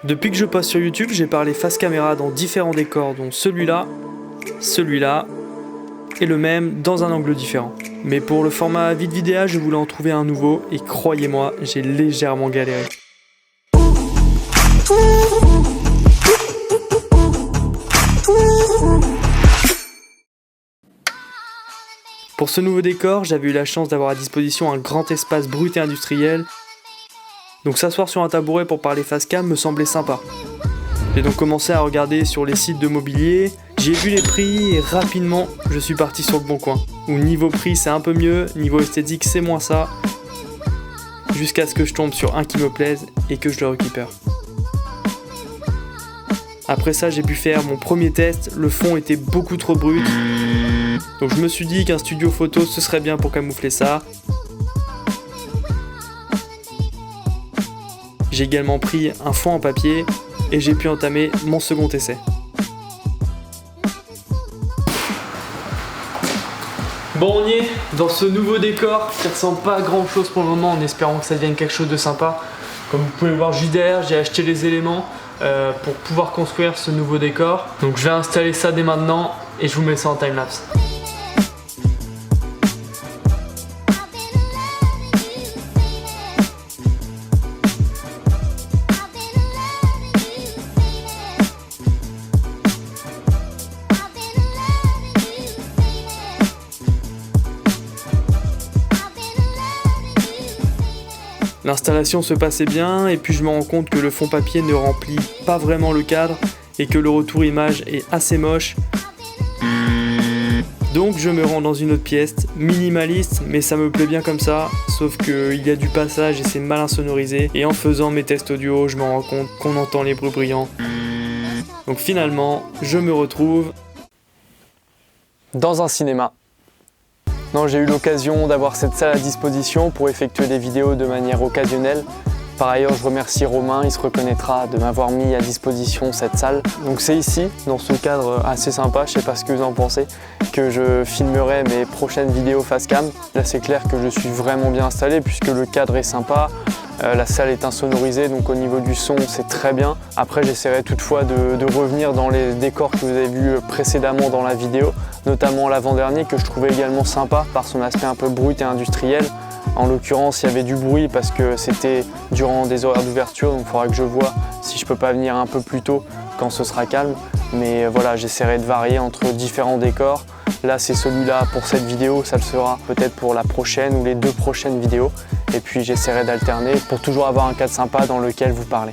Depuis que je poste sur YouTube, j'ai parlé face caméra dans différents décors, dont celui-là, celui-là, et le même dans un angle différent. Mais pour le format vide vidéo, je voulais en trouver un nouveau, et croyez-moi, j'ai légèrement galéré. Pour ce nouveau décor, j'avais eu la chance d'avoir à disposition un grand espace brut et industriel, donc s'asseoir sur un tabouret pour parler face cam me semblait sympa. J'ai donc commencé à regarder sur les sites de mobilier, j'ai vu les prix et rapidement je suis parti sur le bon coin. Où niveau prix c'est un peu mieux, niveau esthétique c'est moins ça, jusqu'à ce que je tombe sur un qui me plaise et que je le récupère. Après ça j'ai pu faire mon premier test, le fond était beaucoup trop brut. Donc je me suis dit qu'un studio photo ce serait bien pour camoufler ça. J'ai également pris un fond en papier et j'ai pu entamer mon second essai. Bon, on y est dans ce nouveau décor qui ressemble pas à grand chose pour le moment, en espérant que ça devienne quelque chose de sympa. Comme vous pouvez le voir juste derrière, j'ai acheté les éléments pour pouvoir construire ce nouveau décor. Donc je vais installer ça dès maintenant et je vous mets ça en timelapse. L'installation se passait bien et puis je me rends compte que le fond papier ne remplit pas vraiment le cadre et que le retour image est assez moche. Donc je me rends dans une autre pièce, minimaliste mais ça me plaît bien comme ça, sauf qu'il y a du passage et c'est mal insonorisé. Et en faisant mes tests audio, je me rends compte qu'on entend les bruits bruyants. Donc finalement, je me retrouve dans un cinéma. Non, j'ai eu l'occasion d'avoir cette salle à disposition pour effectuer des vidéos de manière occasionnelle. Par ailleurs, je remercie Romain, il se reconnaîtra de m'avoir mis à disposition cette salle. Donc c'est ici, dans ce cadre assez sympa, je sais pas ce que vous en pensez, que je filmerai mes prochaines vidéos face cam. Là c'est clair que je suis vraiment bien installé puisque le cadre est sympa. La salle est insonorisée, donc au niveau du son c'est très bien. Après j'essaierai toutefois de revenir dans les décors que vous avez vus précédemment dans la vidéo, notamment l'avant-dernier que je trouvais également sympa par son aspect un peu brut et industriel. En l'occurrence il y avait du bruit parce que c'était durant des horaires d'ouverture, donc il faudra que je vois si je peux pas venir un peu plus tôt quand ce sera calme. Mais voilà, j'essaierai de varier entre différents décors. Là c'est celui-là pour cette vidéo, ça le sera peut-être pour la prochaine ou les deux prochaines vidéos. Et puis j'essaierai d'alterner pour toujours avoir un cadre sympa dans lequel vous parlez.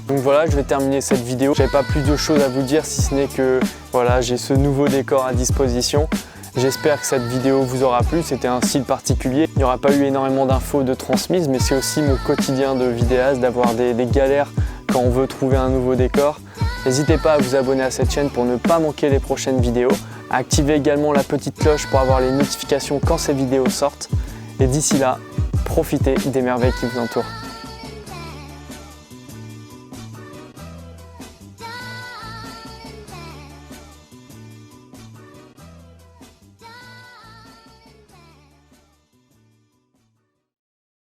Donc voilà, je vais terminer cette vidéo. J'avais pas plus de choses à vous dire si ce n'est que voilà, j'ai ce nouveau décor à disposition. J'espère que cette vidéo vous aura plu, c'était un style particulier. Il n'y aura pas eu énormément d'infos de transmises, mais c'est aussi mon quotidien de vidéaste d'avoir des galères quand on veut trouver un nouveau décor. N'hésitez pas à vous abonner à cette chaîne pour ne pas manquer les prochaines vidéos. Activez également la petite cloche pour avoir les notifications quand ces vidéos sortent. Et d'ici là, profitez des merveilles qui vous entourent.